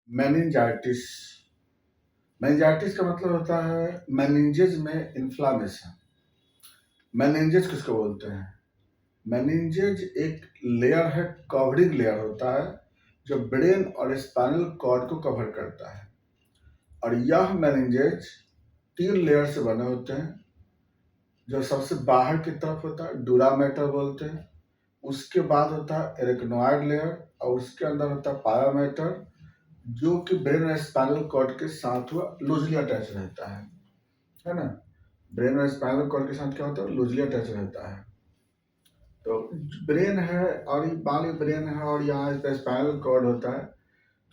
Meningitis. Meningitis का मतलब होता है मेनिंजेज में इन्फ्लामेशन। मेनिंजेज किसको बोलते हैं? मेनिंजेज एक लेयर है, कवरिंग लेयर होता है जो ब्रेन और स्पाइनल कॉर्ड को कवर करता है। और यह मेनिंजेज 3 लेयर से बने होते हैं। जो सबसे बाहर की तरफ होता है डूरा मैटर बोलते हैं, उसके बाद होता है एरेक्नोइड लेयर और उसके अंदर होता है पाया मैटर, जो कि ब्रेन और स्पाइनल कॉर्ड के साथ हुआ लूजली अटैच रहता है ना। ब्रेन और स्पाइनल कॉर्ड के साथ क्या होता है? लूजली अटैच रहता है। तो ब्रेन है और ये ब्रेन है और यहाँ इस पे स्पाइनल कॉर्ड होता है।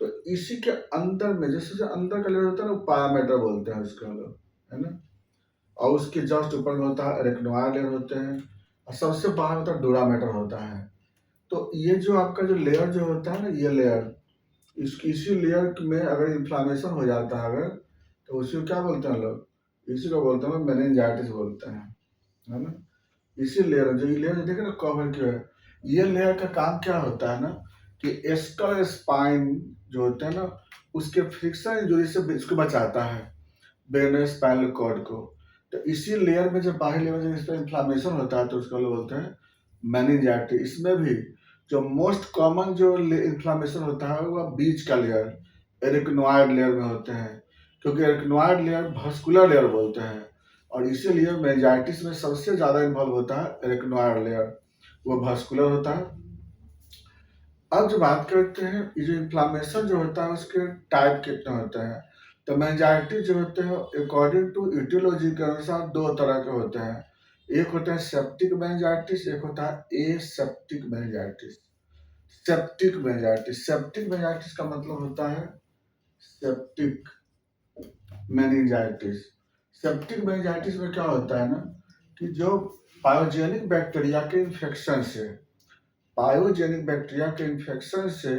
तो इसी के अंदर में जैसे अंदर का लेयर होता है ना, पाया मैटर बोलते हैं उसको हम लोग, है ना। और उसके जस्ट ऊपर में होता है एरेक्नोइड लेयर होते हैं और सबसे बाहर होता है डूरा मैटर होता है। तो ये जो आपका जो लेयर जो होता है ना, ये लेयर, इसी लेयर में अगर इन्फ्लामेशन हो जाता है अगर, तो उसी को क्या बोलते हैं लोग? इसी को बोलते हैं मेनिंजाइटिस बोलते हैं, है ना। इसी लेयर जो ये लेयर देखे ना कवर किया है, ये लेयर का काम क्या होता है ना कि स्कल स्पाइन जो होता है ना, उसके फ्रिक्शन इंजुरी से इसको बचाता है, ब्रेन स्पाइनल कॉर्ड को। तो इसी लेयर में जब बाहर लेयर में इस पर इन्फ्लामेशन होता है तो उसको लोग बोलते हैं मेनिंजाइटिस। इसमें भी जो मोस्ट कॉमन जो इन्फ्लामेशन होता है वह बीच का लेयर एरिकनोइड लेयर में होते हैं, क्योंकि एरिकनोइड लेयर भस्कुलर लेयर बोलते हैं। और इसीलिए मेनिंजाइटिस में सबसे ज़्यादा इन्वॉल्व होता है एरिकनोइड लेयर, वो भस्कुलर होता है। अब जो बात करते हैं ये जो इन्फ्लामेशन जो होता है उसके टाइप कितने होते हैं, तो मेनिंजाइटिस जो होते हैं अकॉर्डिंग टू इटियोलॉजी के अनुसार 2 तरह के होते हैं। एक होता है सेप्टिक मेनिंजाइटिस, एक होता है एसेप्टिक मेनिंजाइटिस। सेप्टिक मेनिंजाइटिस का मतलब होता है सेप्टिक मेनिंजाइटिस। सेप्टिक मेनिंजाइटिस में क्या होता है ना कि जो पायोजेनिक बैक्टीरिया के इन्फेक्शन से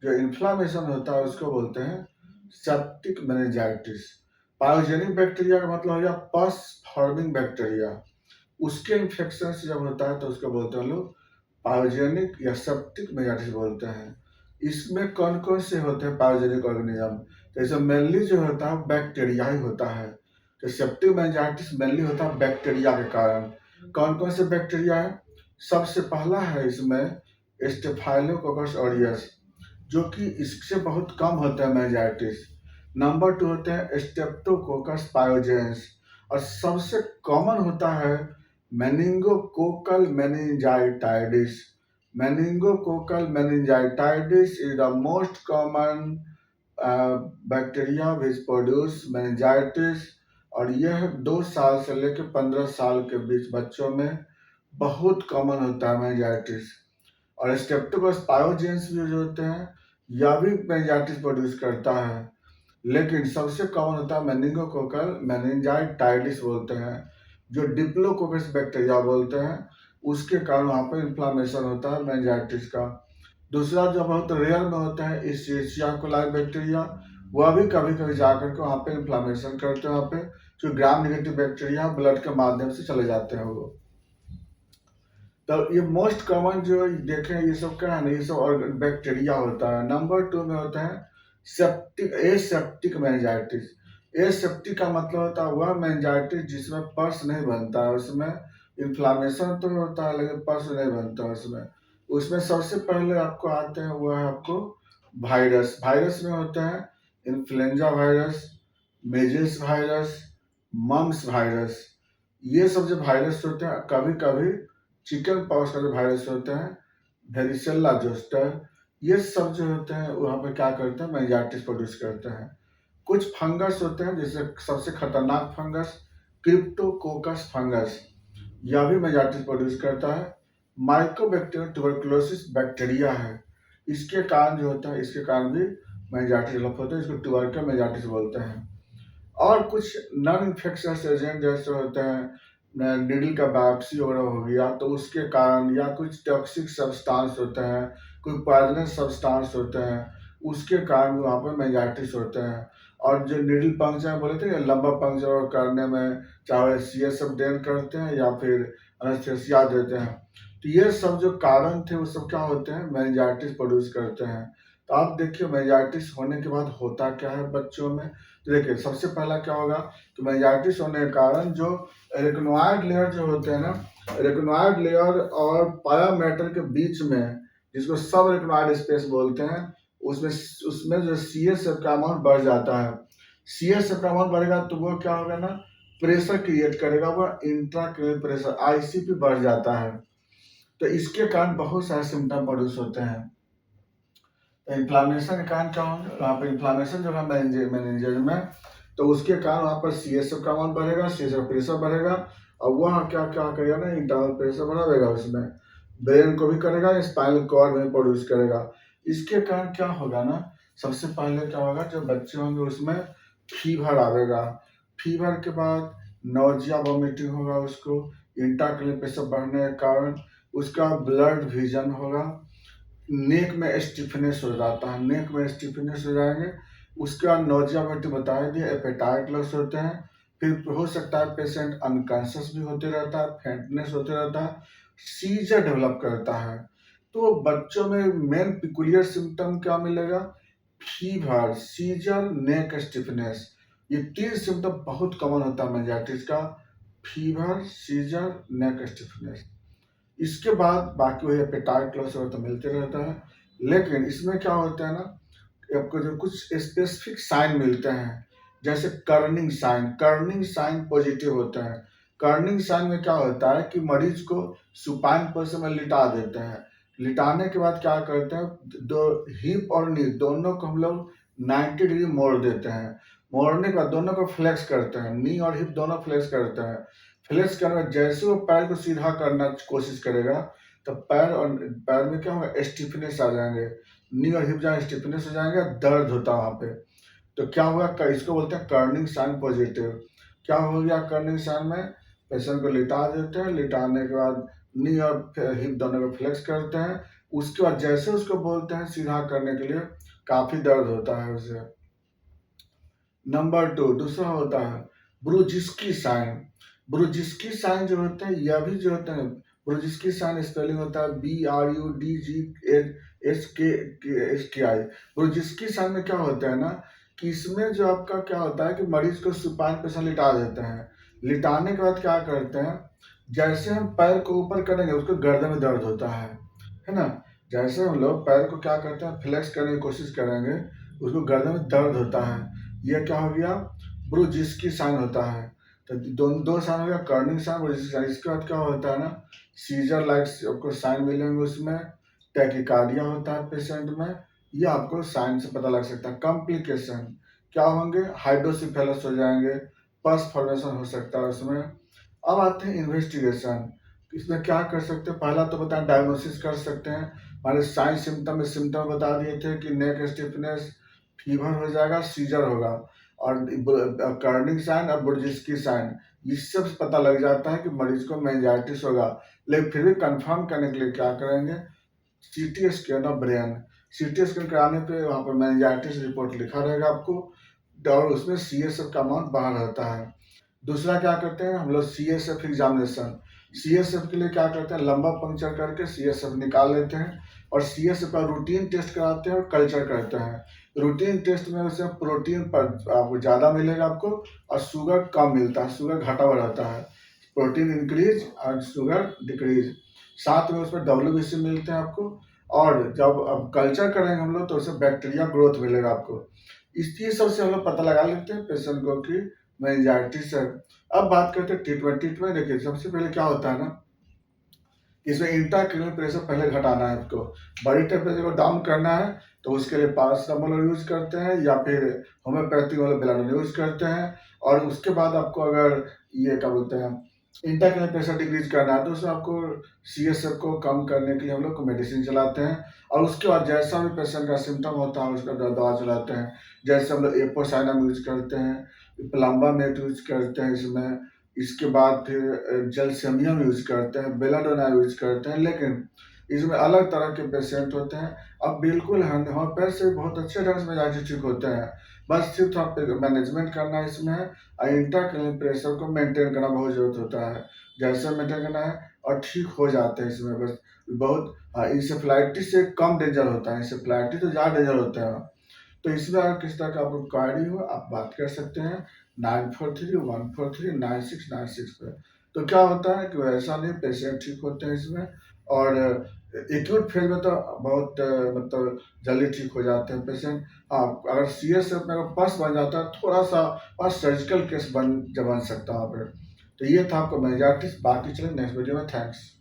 जो इन्फ्लामेशन होता है उसको बोलते हैं सेप्टिक मेनिंजाइटिस। पायोजेनिक बैक्टीरिया का मतलब हो गया पस फॉर्मिंग बैक्टीरिया, उसके इन्फेक्शन से जब होता है तो उसको बोलते हैं लोग पायोजेनिक या सेप्टिक मेनिंजाइटिस बोलते हैं। इसमें कौन कौन से होते हैं पायोजेनिक ऑर्गेनिज्म? तो इसमें मेनली जो होता है बैक्टीरिया ही होता है। तो सेप्टिक मेनिंजाइटिस मेनली होता है बैक्टीरिया के कारण। कौन कौन से बैक्टीरिया है? सबसे पहला है इसमें स्टेफाइलोकोकस ऑरियस, जो कि इससे बहुत कम होता है मेनिंजाइटिस। नंबर 2 होते हैं स्टेप्टोकोकस पायोजेंस, और सबसे कॉमन होता है meningococcal meningitidis. Meningococcal meningitidis is the most common bacteria which produce meningitis. और यह 2 साल से लेकर 15 साल के बीच बच्चों में बहुत कॉमन होता है मेनिंजाइटिस। और स्टेप्टोकोकस पायोजेंस भी जो होते हैं यह भी मेनिंजाइटिस प्रोड्यूस करता है, लेकिन सबसे कॉमन होता है मेनिंगोकोकल मेनिंजाइटाइडिस बोलते हैं, जो डिप्लोकोकस बैक्टीरिया बोलते हैं। उसके कारण वहाँ पर इन्फ्लामेशन होता है मेनिंजाइटिस का। दूसरा जो बहुत रेयर में होता है इस्चेरिशिया कोलाई बैक्टीरिया, वह भी कभी कभी जाकर के वहाँ पे इन्फ्लामेशन करते हैं। वहाँ पे जो ग्राम नेगेटिव बैक्टीरिया ब्लड के माध्यम से चले जाते हैं वो। तो ये मोस्ट कॉमन जो देखें ये सब क्या है ना, ये सब और बैक्टीरिया होता है। नंबर 2 में होता है एसेप्टिक मेनिंजाइटिस। एसेप्टिक का मतलब होता है वह मेनिंजाइटिस जिसमें पस नहीं बनता है, उसमें इन्फ्लामेशन तो होता है लेकिन पस नहीं बनता है उसमें। उसमें सबसे पहले आपको आते हैं वो है आपको वायरस। वायरस में होते हैं influenza virus, measles virus, mumps virus. ये सब जो वायरस होते हैं, कभी कभी चिकन पॉक्स का जो वायरस होते हैं, वेरिसेला जोस्टर, ये सब जो होते हैं वहाँ पे क्या करते हैं मेनिंजाइटिस प्रोड्यूस करते हैं। कुछ फंगस होते हैं, जैसे सबसे खतरनाक फंगस क्रिप्टोकोकस फंगस, यह भी मेनिंजाइटिस प्रोड्यूस करता है। माइकोबैक्टीरियम ट्यूबरकुलोसिस बैक्टीरिया है, इसके कारण जो होता है इसके कारण भी मेनिंजाइटिस डेवलप होता है, इसको ट्यूबरकल मेनिंजाइटिस बोलते हैं। और कुछ नॉन इन्फेक्शियस एजेंट जैसे होते हैं नीडल का बायोप्सी वगैरह हो गया तो उसके कारण, या कुछ टॉक्सिक सब्सटेंस होते हैं, कोई पॉइजनस सब्सटेंस होते हैं, उसके कारण वहाँ पर मेनिंजाइटिस होते हैं। और जो नीडल पंक्चर बोले थे लंबा पंक्चर करने में, चाहे CSF डेन करते हैं या फिर एनेस्थीसिया देते हैं, तो ये सब जो कारण थे वो सब क्या होते हैं मेनिंजाइटिस प्रोड्यूस करते हैं। तो आप देखिए मेनिंजाइटिस होने के बाद होता क्या है बच्चों में। तो देखिए सबसे पहला क्या होगा कि मेनिंजाइटिस होने के कारण जो एरिकनॉइड लेयर जो होते हैं ना, एरिकनॉइड लेयर और पाया मैटर के बीच में, जिसको सब एरिकनॉइड स्पेस बोलते हैं, उसमें उसमें जो CSF का अमाउंट बढ़ जाता है। CSF का अमाउंट बढ़ेगा तो वो क्या होगा ना, प्रेशर क्रिएट करेगा, वह इंट्राक्रेनियल प्रेशर ICP बढ़ जाता है। तो इसके कारण बहुत सारे सिम्टम प्रोड्यूस होते हैं। तो इन्फ्लामेशन के कारण क्या होगा, वहाँ पर इन्फ्लामेशन जो है मेनिंजेस में, तो उसके कारण वहाँ पर CSF का अमाउंट बढ़ेगा, CSF का प्रेशर बढ़ेगा, और वह क्या क्या करेगा ना, इंटरनल प्रेशर बढ़ाएगा, उसमें ब्रेन को भी करेगा, स्पाइनल कॉर्ड में प्रोड्यूस करेगा। इसके कारण क्या होगा ना, सबसे पहले क्या होगा, जो बच्चे होंगे उसमें फीवर आएगा, फीवर के बाद नोजिया वॉमिटिंग होगा, उसको इंट्राक्रेनियल प्रेशर बढ़ने के कारण उसका ब्लड विजन होगा, नेक में स्टिफनेस हो जाता है, नेक में स्टिफनेस हो जाएंगे, उसके बाद नोजिया वोमिटिंग बताया दिया, एपेटाइट लॉस होते हैं, फिर हो सकता है पेशेंट अनकॉन्शियस भी होते रहता है, फेंटनेस होते रहता है, सीजर डेवलप करता है। तो बच्चों में मेन पिकुलियर सिम्टम क्या मिलेगा, फीवर, सीजर, नेक स्टिफनेस, ये 3 सिम्टम बहुत कॉमन होता है मेनिंजाइटिस का, फीवर, सीजर, नेक स्टिफनेस। इसके बाद बाकी वही एपेटाइट लॉस तो मिलते रहता है, लेकिन इसमें क्या होता है ना, आपको जो कुछ स्पेसिफिक साइन मिलते हैं, जैसे कर्निंग साइन पॉजिटिव होता है। कर्निंग साइन में क्या होता है कि मरीज को सुपाइन पोजीशन में लिटा देते हैं, लिटाने के बाद क्या करते हैं, दो हिप और नी दोनों को हम लोग 90 डिग्री मोड़ देते हैं, मोड़ने के बाद दोनों को फ्लेक्स करते हैं, नी और हिप दोनों फ्लेक्स करते हैं। फ्लेक्स करने में जैसे वो पैर को सीधा करना कोशिश करेगा, तो पैर में क्या होगा, स्टिफनेस आ जाएंगे, नी और हिप जहाँ स्टिफनेस हो जाएंगे, दर्द होता है वहाँ पे। तो क्या हुआ, इसको बोलते हैं कर्निंग साइन पॉजिटिव। क्या हो गया कर्निंग साइन में, पेशेंट को लिटा देते हैं, लिटाने के बाद नी और हिप दोनों को फ्लेक्स करते हैं, उसके बाद जैसे उसको बोलते हैं सीधा करने के लिए, काफी दर्द होता है उसे। नंबर 2 दूसरा होता है ब्रुजिस्की साइन। ब्रुजिस्की साइन जो होते हैं, यह भी जो होते हैं, ब्रुजिस्की साइन स्पेलिंग होता है BRUDGHSKI। ब्रुजिस्की साइन में क्या होता है ना, कि इसमें जो आपका क्या होता है कि मरीज को सुपाइन पोजीशन लिटा देते हैं, लिटाने के बाद क्या करते हैं, जैसे हम पैर को ऊपर करेंगे उसको गर्दन में दर्द होता है ना, जैसे हम लोग पैर को क्या करते हैं, फ्लेक्स करने की कोशिश करेंगे, उसको गर्दन में दर्द होता है। यह क्या हो गया, ब्रुजिस्की साइन होता है। तो दो साइन हो गया, कर्निंग साइन, ब्रुजिस्की साइन। इसके बाद क्या होता है ना, सीजर लाइक आपको साइन मिलेंगे, उसमें टैकिकार्डिया होता है पेशेंट में, ये आपको साइन से पता लग सकता है। कॉम्प्लिकेशन क्या होंगे, हाइड्रोसिफेलस हो जाएंगे, पस फॉर्मेशन हो सकता है उसमें। अब आते हैं इन्वेस्टिगेशन, इसमें क्या कर सकते हैं, पहला तो बताएं डायग्नोसिस कर सकते हैं, हमारे साइन सिम्टम में सिम्टम बता दिए थे कि नेक स्टिफनेस, फीवर हो जाएगा, सीजर होगा, और कर्निंग साइन और ब्रुजिस्की साइन, इससे पता लग जाता है कि मरीज को मेनिंजाइटिस होगा। लेकिन फिर भी कंफर्म करने के लिए क्या करेंगे, CT scan of brain. CT scan कराने पे वहाँ पर मेनिंजाइटिस रिपोर्ट लिखा रहेगा आपको, और उसमें CSF का अमाउंट बाहर रहता है। दूसरा क्या करते हैं हम लोग, CSF एग्जामिनेशन। CSF के लिए क्या करते हैं, लंबा पंक्चर करके CSF निकाल लेते हैं, और CSF का रूटीन टेस्ट कराते हैं और कल्चर करते हैं। रूटीन टेस्ट में उससे प्रोटीन पर आपको ज़्यादा मिलेगा आपको, और शुगर कम मिलता है, शुगर घटा हुआ रहता है, प्रोटीन इंक्रीज और शुगर डिक्रीज। साथ में उसमें WBC मिलते हैं आपको, और जब अब कल्चर करेंगे हम लोग तो उससे बैक्टीरिया ग्रोथ मिलेगा आपको। इस सबसे हम लोग पता लगा लेते हैं पेशेंट को कि मेनिंजाइटिस है। अब बात करते हैं ट्रीटमेंट में। देखिए सबसे पहले क्या होता है ना, इसमें इंट्राक्रेनियल प्रेशर पहले घटाना है आपको, बॉडी टेम्परेचर को डाउन करना है, तो उसके लिए पारासिटामोल यूज करते हैं, या फिर होम्योपैथिक वाले बेलाडोल यूज करते हैं। और उसके बाद आपको अगर ये क्या बोलते हैं, इंट्राक्रेनियल प्रेशर डिक्रीज करना है, तो उसमें आपको CSF को कम करने के लिए हम लोग मेडिसिन चलाते हैं, और उसके बाद जैसा भी पेशेंट का सिम्टम होता है उसका दवा चलाते हैं। जैसे हम लोग एपोसाइनम यूज करते हैं, प्लम्बामेट यूज करते हैं इसमें, इसके बाद फिर जलसेमियम यूज करते हैं, बेलाडोना यूज करते हैं। लेकिन इसमें अलग तरह के पेशेंट होते हैं। अब बिल्कुल होम्योपैथ से बहुत अच्छे ढंग से मेनिंजाइटिस ठीक होते हैं, बस सिर्फ थोड़ा मैनेजमेंट करना है इसमें, और इंट्राक्रेनियल प्रेशर को मेंटेन करना बहुत जरूरत होता है। जैसे मेंटेन करना है, और ठीक हो जाते हैं इसमें। बस बहुत इंसेफ्लाइटिस से कम डेंजर होता है, इंसेफ्लाइटिस तो ज़्यादा डेंजर होता है। तो इसमें अगर किस तरह का आपको क्वारी हो आप बात कर सकते हैं 9431439696 पे। तो क्या होता है कि ऐसा नहीं, पेशेंट ठीक होते हैं इसमें। और एक्यूट फेज में तो बहुत मतलब जल्दी ठीक हो जाते हैं पेशेंट। हाँ, अगर सीरियस में अगर पस बन जाता है थोड़ा सा और सर्जिकल केस बन सकता है वहाँ पे। तो ये था आपका मेनिंजाइटिस। बाकी चलिए नेक्स्ट वीडियो में। थैंक्स।